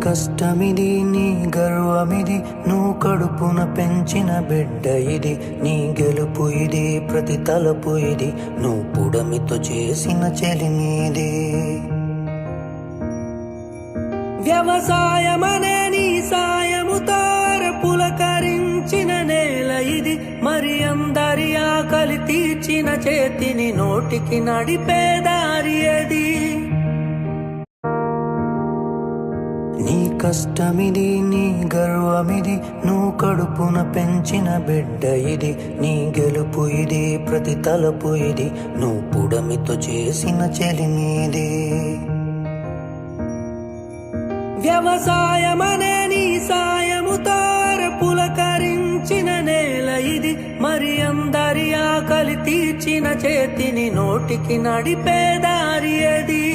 కష్టమిది నీ గర్వమిది నువ్వు కడుపున పెంచిన బిడ్డ ఇది నీ గెలుపు ఇది ప్రతి తలపు ఇది నువ్వు పుడమితో చేసిన చెలిమీది వ్యవసాయమనే నీ సాయముతో పులకరించిన నేల ఇది మరి అందరి ఆకలి తీర్చిన చేతిని నోటికి నడిపే దారి అది నీ కష్టమిది నీ గర్వమిది నువ్వు కడుపున పెంచిన బిడ్డ ఇది నీ గెలుపు ఇది ప్రతి తలపు ఇది నువ్వు పుడమితో చేసిన చెలిమీది వ్యవసాయమనే నీ సాయముతో పులకరించిన నేల ఇది మరి అందరి ఆకలి తీర్చిన చేతిని నోటికి నడిపే దారి అది